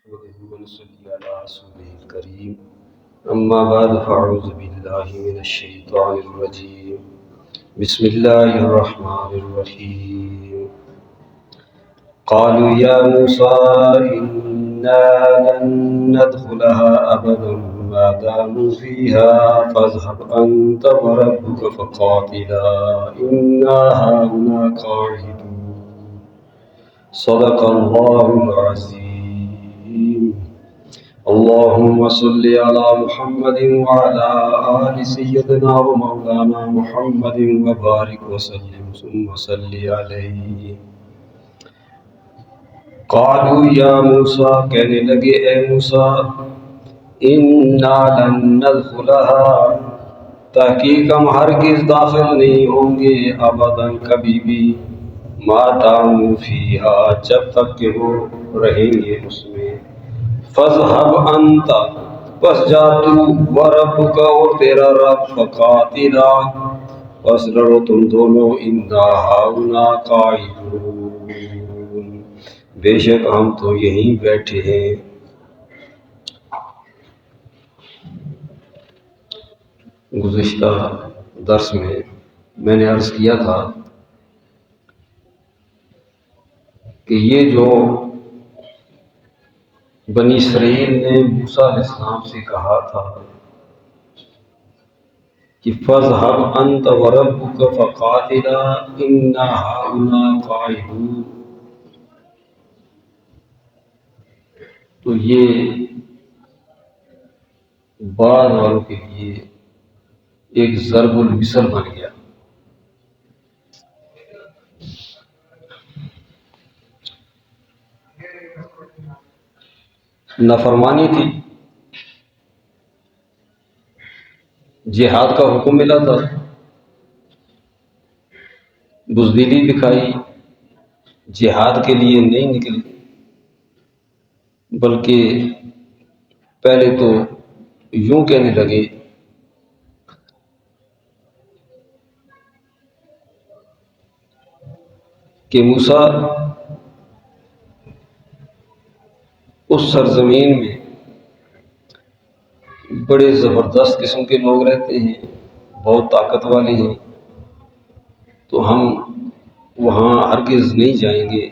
نحمده ونصلي على رسوله الكريم أما بعد فأعوذ بالله من الشيطان الرجيم بسم الله الرحمن الرحيم قالوا يا موسى إنا لن ندخلها أبدا ما داموا فيها فاذهب أنت وربك فقاتلا إنا هاهنا قاعدون صدق الله العظيم اللهم صل على محمد وعلى آل سيدنا ومولانا محمد وبارك وسلم ثم صل عليه قالوا یا موسیٰ کہنے لگے اے موسیٰ انا لن ندخلها تحقیق ہم ہرگز داخل نہیں ہوں گے ابدا کبھی بھی ما داموا فیہا جب تک کہ وہ رہیں گے اس میں فاذهب انت پس جا تو وربک اور تیرا رب فقاتلا پس لڑو تم دونوں انا ہاہنا قاعدون بے شک ہم تو یہیں بیٹھے ہیں۔ گزشتہ درس میں نے عرض کیا تھا کہ یہ جو بنی اسرائیل نے موسیٰ علیہ السلام سے کہا تھا کہ فاذهب انت وربک فقاتلا انا ہاہنا قاعدون، تو یہ بعض والوں کے لیے ایک ضرب المثل بن گیا۔ نافرمانی تھی، جہاد کا حکم ملا تھا، بزدلی دکھائی، جہاد کے لیے نہیں نکلی، بلکہ پہلے تو یوں کہنے لگے کہ موسیٰ اس سرزمین میں بڑے زبردست قسم کے لوگ رہتے ہیں، بہت طاقت والے ہیں، تو ہم وہاں ہرگز نہیں جائیں گے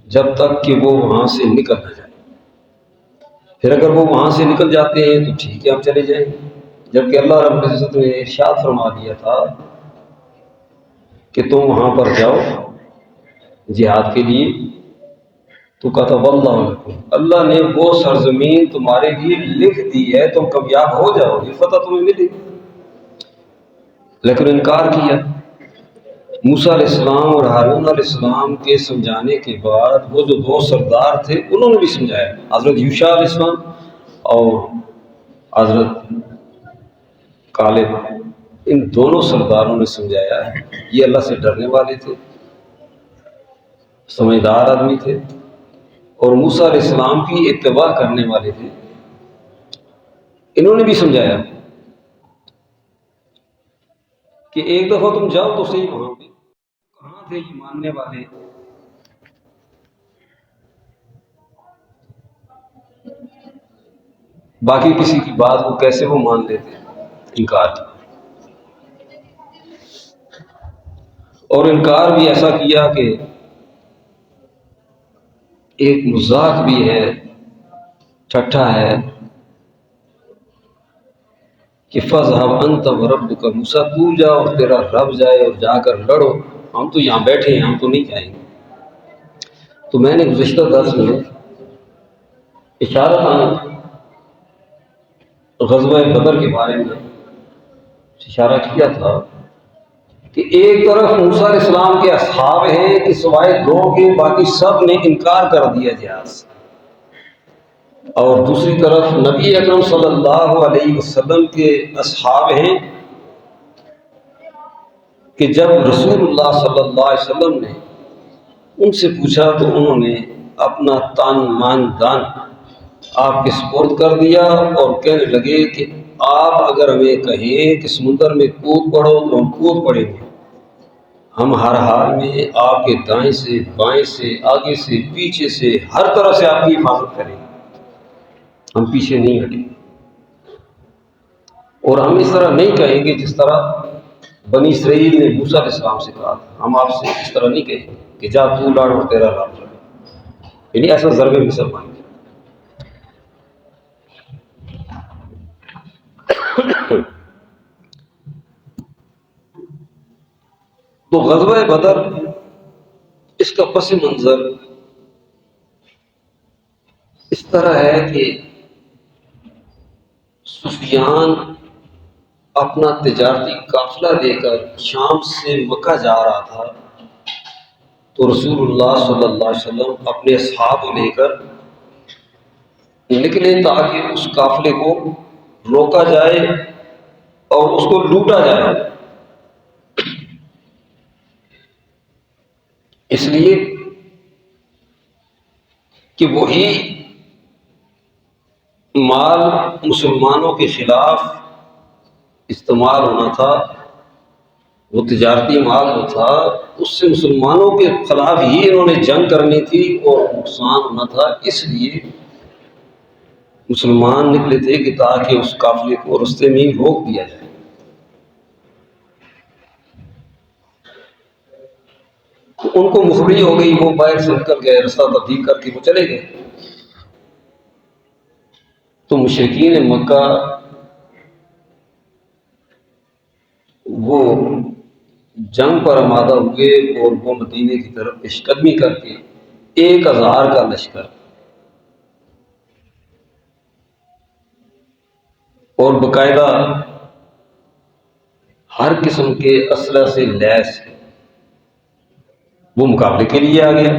جب تک کہ وہ وہاں سے نکل نہ جائیں۔ پھر اگر وہ وہاں سے نکل جاتے ہیں تو ٹھیک ہے، ہم چلے جائیں گے، جبکہ اللہ رب العزت نے ارشاد فرما دیا تھا کہ تم وہاں پر جاؤ جہاد کے لیے، تو کتب اللہ لکم، اللہ نے وہ سرزمین تمہارے لیے لکھ دی ہے، تم کامیاب ہو جاؤ گے، فتح تمہیں ملے گی، لیکن انکار کیا۔ موسیٰ علیہ السلام اور ہارون علیہ السلام کے سمجھانے کے بعد وہ جو دو سردار تھے انہوں نے بھی سمجھایا، حضرت یوشع علیہ السلام اور حضرت کالب، ان دونوں سرداروں نے سمجھایا ہے، یہ اللہ سے ڈرنے والے تھے، سمجھدار آدمی تھے، اور موسیٰ علیہ السلام کی اتباع کرنے والے تھے، انہوں نے بھی سمجھایا کہ ایک دفعہ تم جاؤ تو صحیح وہاں پہ۔ کہاں تھے یہ ماننے والے؟ باقی کسی کی بات کو کیسے وہ مان لیتے؟ انکار کیا، اور انکار بھی ایسا کیا کہ ایک مذاق بھی ہے، ٹھٹھا ہے کہ فاذهب انت وربک، موسیٰ تو جا اور تیرا رب جائے اور جا کر لڑو، ہم تو یہاں بیٹھے ہیں، ہم تو نہیں جائیں گے۔ تو میں نے گزشتہ درس میں اشارتاً غزوہ بدر کے بارے میں اشارہ کیا تھا کہ ایک طرف موسیٰ علیہ السلام کے اصحاب ہیں کہ سوائے دو کے باقی سب نے انکار کر دیا جہاد سے، اور دوسری طرف نبی اکرم صلی اللہ علیہ وسلم کے اصحاب ہیں کہ جب رسول اللہ صلی اللہ علیہ وسلم نے ان سے پوچھا تو انہوں نے اپنا تن من دھن آپ کے سپرد کر دیا اور کہنے لگے کہ آپ اگر ہمیں کہیں کہ سمندر میں کود پڑو تو ہم کود پڑیں گے، ہم ہر حال میں آپ کے دائیں سے بائیں سے آگے سے پیچھے سے ہر طرف سے آپ کی حفاظت کریں گے، ہم پیچھے نہیں ہٹیں گے۔ اور ہم اس طرح نہیں کہیں گے جس طرح بنی اسرائیل نے موسیٰ علیہ السلام سے کہا تھا، ہم آپ سے اس طرح نہیں کہیں گے کہ جا تو لاڑ اور تیرا لاڑ لڑے، یعنی ایسا ضرب مثل مان گے۔ تو غزوہ بدر اس کا پس منظر اس طرح ہے کہ سفیان اپنا تجارتی قافلہ لے کر شام سے مکہ جا رہا تھا، تو رسول اللہ صلی اللہ علیہ وسلم اپنے اصحاب کو لے کر نکلے تاکہ اس قافلے کو روکا جائے اور اس کو لوٹا جائے، اس لیے کہ وہی مال مسلمانوں کے خلاف استعمال ہونا تھا، وہ تجارتی مال جو تھا اس سے مسلمانوں کے خلاف ہی انہوں نے جنگ کرنی تھی اور نقصان ہونا تھا، اس لیے مسلمان نکلے تھے کہ تاکہ اس قافلے کو رستے میں ہی روک دیا جائے۔ تو ان کو مخبری ہو گئی، وہ باہر سے نکل گئے، رستہ تبدیل کر کے وہ چلے گئے۔ تو مشرکین مکہ وہ جنگ پر آمادہ ہوئے اور وہ مدینے کی طرف پیش قدمی کر کے 1000 کا لشکر اور باقاعدہ ہر قسم کے اسلحہ سے لیس وہ مقابلے کے لیے آ گیا۔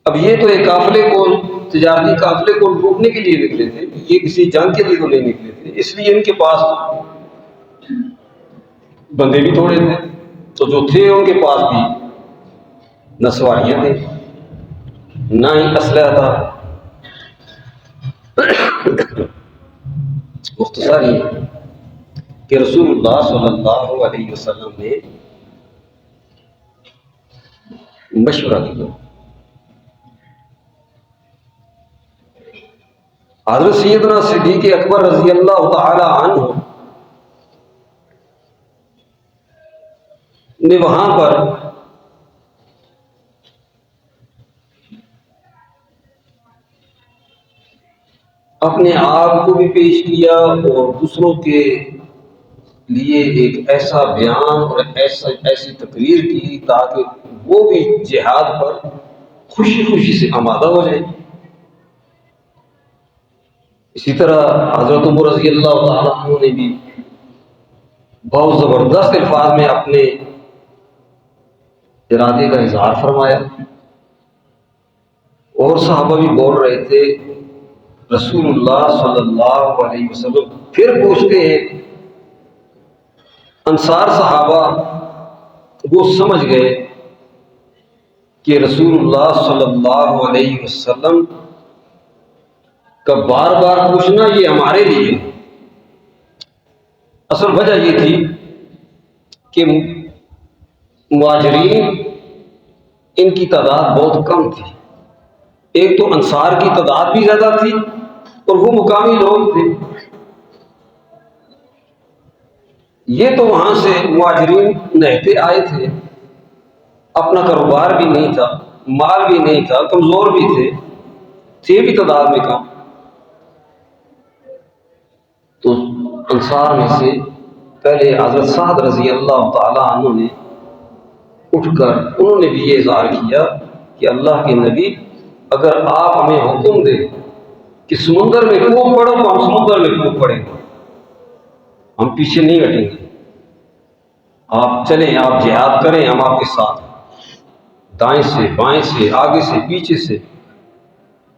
اب یہ تو ایک قافلے کو تجارتی قافلے کو روکنے کے لیے نکلے تھے، یہ کسی جنگ کے لیے تو نہیں نکلے تھے، اس لیے ان کے پاس بندے بھی تھوڑے تھے، تو جو تھے ان کے پاس بھی نہ سواریاں تھیں نہ ہی اسلحہ تھا۔ مختصر یہ کہ رسول اللہ صلی اللہ علیہ وسلم نے مشورہ دیا۔ حضرت سیدنا صدیق اکبر رضی اللہ تعالی عنہ نے وہاں پر اپنے آپ کو بھی پیش کیا اور دوسروں کے لیے ایک ایسا بیان اور ایسی تقریر کی تاکہ وہ بھی جہاد پر خوشی خوشی سے آمادہ ہو جائیں۔ اسی طرح حضرت عمر رضی اللہ تعالیٰ عنہ نے بھی بہت زبردست الفاظ میں اپنے ارادے کا اظہار فرمایا، اور صحابہ بھی بول رہے تھے۔ رسول اللہ صلی اللہ علیہ وسلم پھر پوچھتے ہیں، انصار صحابہ وہ سمجھ گئے کہ رسول اللہ صلی اللہ علیہ وسلم کا بار بار پوچھنا یہ ہمارے لیے، اصل وجہ یہ تھی کہ مہاجرین ان کی تعداد بہت کم تھی، ایک تو انصار کی تعداد بھی زیادہ تھی اور وہ مقامی لوگ تھے، یہ تو وہاں سے مہاجرین نہتے آئے تھے، اپنا کاروبار بھی نہیں تھا، مال بھی نہیں تھا، کمزور بھی تھے بھی تعداد میں کم۔ تو انصار میں سے پہلے حضرت سعد رضی اللہ تعالی عنہ نے اٹھ کر انہوں نے بھی یہ اظہار کیا کہ اللہ کے نبی، اگر آپ ہمیں حکم دیں کہ سمندر میں کود پڑو تو ہم سمندر میں کود پڑیں گے، ہم پیچھے نہیں ہٹیں گے، آپ چلیں، آپ جہاد کریں، ہم آپ کے ساتھ، دائیں سے بائیں سے آگے سے پیچھے سے،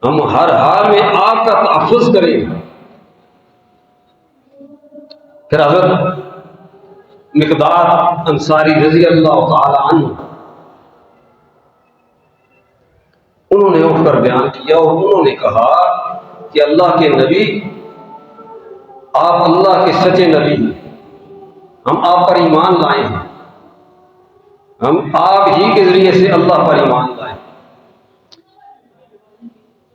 ہم ہر حال میں آپ کا تحفظ کریں گے۔ پھر حضرت مقداد انصاری رضی اللہ تعالی عنہ انہوں نے اٹھ کر بیان کیا اور انہوں نے کہا کہ اللہ کے نبی، آپ اللہ کے سچے نبی ہیں، ہم آپ پر ایمان لائے ہیں، ہم آپ ہی کے ذریعے سے اللہ پر ایمان لائیں،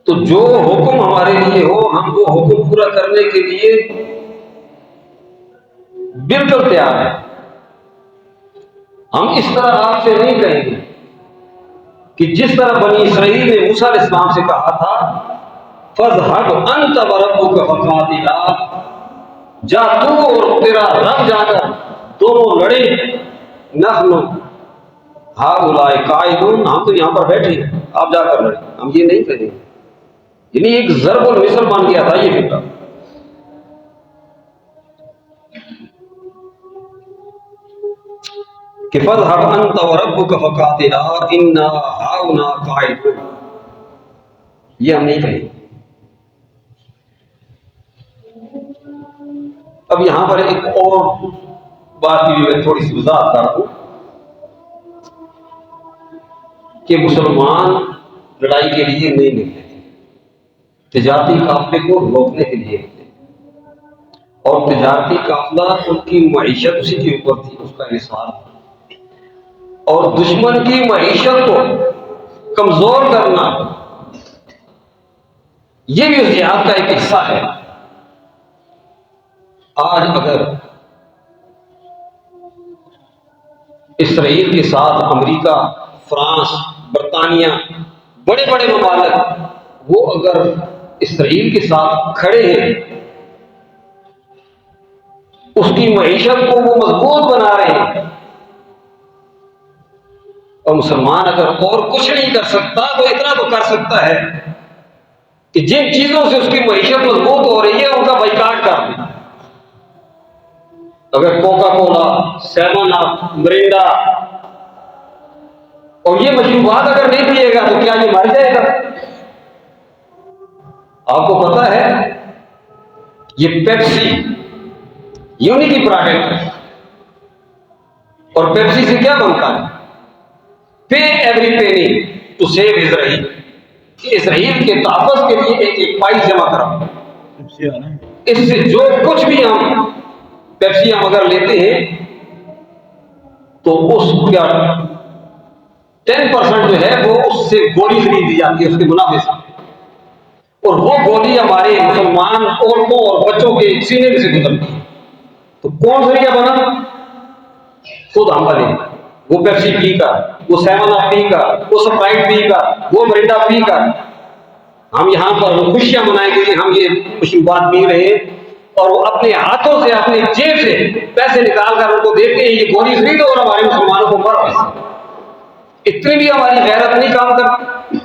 تو جو حکم ہمارے لیے ہو ہم وہ حکم پورا کرنے کے لیے بالکل تیار ہیں۔ ہم اس طرح آپ سے نہیں کہیں گے کہ جس طرح بنی اسرائیل نے موسیٰ علیہ السلام سے کہا تھا فَاذْهَبْ أَنْتَ وَرَبُّكَ فَقَاتِلَا، جا تو اور تیرا رب جا کر دونوں لڑے، نحن ہؤلاء قاعدون، ہم تو یہاں پر بیٹھے ہیں، آپ جا کر لڑیں، ہم یہ نہیں کریں گے۔ یعنی ایک ضرب المثل بن گیا تھا یہ فکر۔ کہ فَاذْهَبْ أَنْتَ وَرَبُّكَ فَقَاتِلَا إِنَّا هَؤُلَاء قَاعِدُونَ، یہ ہم نہیں کہیں۔ اب یہاں پر ایک اور بات کی میں تھوڑی سی وضاحت کر دوں کہ مسلمان لڑائی کے لیے نہیں نکلے تھے، تجارتی قافلے کو روکنے کے لیے نکلے، اور تجارتی قافلہ ان کی معیشت اسی کے اوپر تھی، اس کا انحصار تھا، اور دشمن کی معیشت کو کمزور کرنا یہ بھی اس جہاد کا ایک حصہ ہے۔ آج اگر اسرائیل کے ساتھ امریکہ، فرانس، برطانیہ، بڑے بڑے ممالک وہ اگر اسرائیل کے ساتھ کھڑے ہیں، اس کی معیشت کو وہ مضبوط بنا رہے ہیں، اور مسلمان اگر اور کچھ نہیں کر سکتا تو اتنا تو کر سکتا ہے کہ جن چیزوں سے اس کی معیشت مضبوط ہو رہی ہے ان کا بائیکاٹ کر دیں۔ اگر Coca Cola, seven up, Miranda اور یہ مشروبات اگر نہیں پیے گا تو کیا یہ مر جائے گا؟ آپ کو پتا ہے یہ پیپسی یونی کی پروڈکٹ ہے، اور پیپسی سے کیا بنتا ہے؟ پے ایوری پینی ٹو سیو اسرائیل، کہ اسرائیل کے تحفظ کے لیے ایک ایک پائی جمع کرا۔ اس سے جو کچھ بھی ہم پیپسی ہم اگر لیتے ہیں تو اس کا 10% جو ہے وہ اس سے گولی خریدی جاتی ہے اس کے منافع سے، اور وہ گولی ہمارے مسلمان عورتوں اور بچوں کے سینے میں سے گزرتی ہے۔ تو کون ذریعہ بنا؟ خود ہم بنے، وہ پیپسی پی کر، وہ سیون اپ پی کر، وہ سپرائٹ پی کر، وہ مرینڈا پی کر ہم یہاں پر خوشیاں منائیں گے کہ ہم یہ مشروبات پی رہے ہیں، اور وہ اپنے ہاتھوں سے اپنے جیب سے پیسے نکال کر ان کو دیتے ہیں یہ گولی خریدو اور ہمارے مسلمانوں کو مرو۔ اتنی بھی ہماری غیرت نہیں کام کرتی۔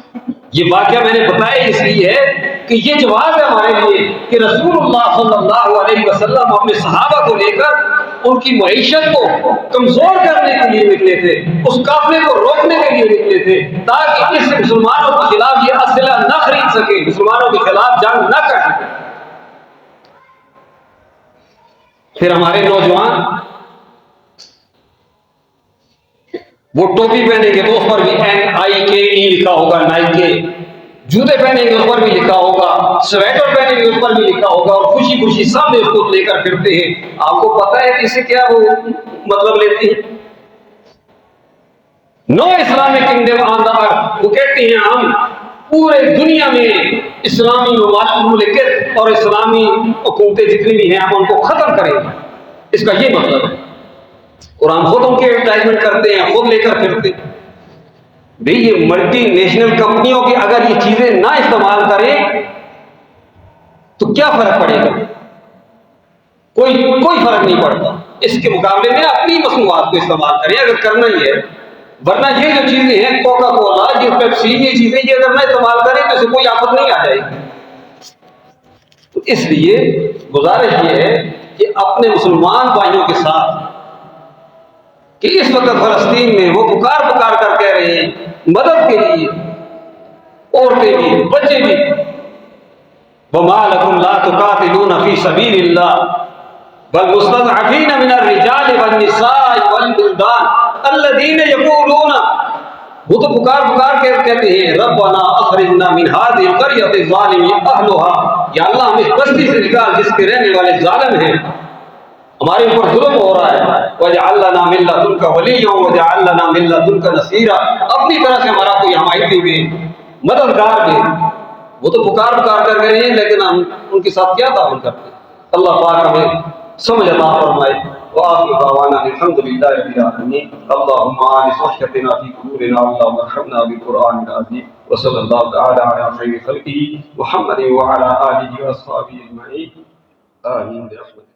یہ واقعہ میں نے بتایا اس لیے ہے کہ یہ جواز ہے ہمارے لیے کہ رسول اللہ صلی اللہ علیہ وسلم اپنے صحابہ کو لے کر ان کی معیشت کو کمزور کرنے کے لیے نکلے تھے، اس قافلے کو روکنے کے لیے نکلے تھے، تاکہ اس سے مسلمانوں کے خلاف یہ اسلحہ نہ خرید سکے، مسلمانوں کے خلاف جنگ نہ کر سکے۔ پھر ہمارے نوجوان وہ ٹوپی پہنیں گے تو اس پر بھی NIKE لکھا ہوگا، نائکے، جوتے پہنیں گے اس پر بھی لکھا ہوگا، سویٹر پہنیں گے اس پر بھی لکھا ہوگا، اور خوشی خوشی سب اس کو لے کر پھرتے ہیں۔ آپ کو پتا ہے کہ اسے کیا وہ مطلب لیتے ہیں؟ نو اسلامک کنگڈم آن دا ارتھ، وہ کہتے ہیں ہم پورے دنیا میں اسلامی مملکت اور اسلامی حکومتیں جتنی بھی ہیں ہم ان کو ختم کریں گے، اس کا یہ مطلب ہے۔ اور ہم خود ان کے ایڈورٹائزمنٹ کرتے ہیں، خود لے کر پھرتے ہیں۔ بھئی یہ ملٹی نیشنل کمپنیوں کی اگر یہ چیزیں نہ استعمال کریں تو کیا فرق پڑے گا؟ کوئی فرق نہیں پڑتا۔ اس کے مقابلے میں اپنی مصنوعات کو استعمال کریں اگر کرنا ہی ہے، ورنہ یہ جو چیزیں ہیں کوکا کولا، یہ پیپسی، یہ چیزیں یہ اگر نہ استعمال کریں تو اسے کوئی آفت نہیں آ جائے گی۔ تو اس لیے گزارش یہ ہے کہ اپنے مسلمان بھائیوں کے ساتھ کہ اس وقت فلسطین میں وہ پکار کر کہہ رہے ہیں مدد کے لیے، عورتیں بھی، بچے بھی، وَمَا لَكُمْ لَا تُقَاتِلُونَ فِي سَبِيلِ اللَّهِ وَالْمُسْتَضْعَفِينَ مِنَ الرِّجَالِ وَالنِّسَاءِ وَالْوِلْدَانِ الَّذِينَ يَقُولُونَ، وہ تو پکار کے کہتے ہیں رَبَّنَا أَخْرِجْنَا مِنْ هَذِهِ الْقَرْيَةِ الظَّالِمِ أَهْلُهَا، یا اللہ ہم اس بستی سے نکال جس کے رہنے والے ظالم ہیں، ہمارے اوپر ظلم ہو رہا ہے، وَاجْعَلْ لَنَا مِن لَّدُنكَ وَلِيًّا وَاجْعَلْ لَنَا مِن لَّدُنكَ نَصِيرًا، اپنی طرح سے ہمارا کوئی حمایتی بھی، مددگار بھی۔ وہ تو پکار کر گئے ہیں، لیکن ہم ان کے ساتھ کیا تعاون کرتے ہیں؟ اللہ پاک ہمیں سمجھ عطا فرمائے۔ وآخر دعوانا الحمد للہ رب العالمین۔ اللهم آنس وحشتنا في قبورنا، اللهم ارحمنا بالقرآن العظيم، وصلى الله تعالى على خير خلقه محمد وعلى آله وأصحابه أجمعين، آمين برحمتك۔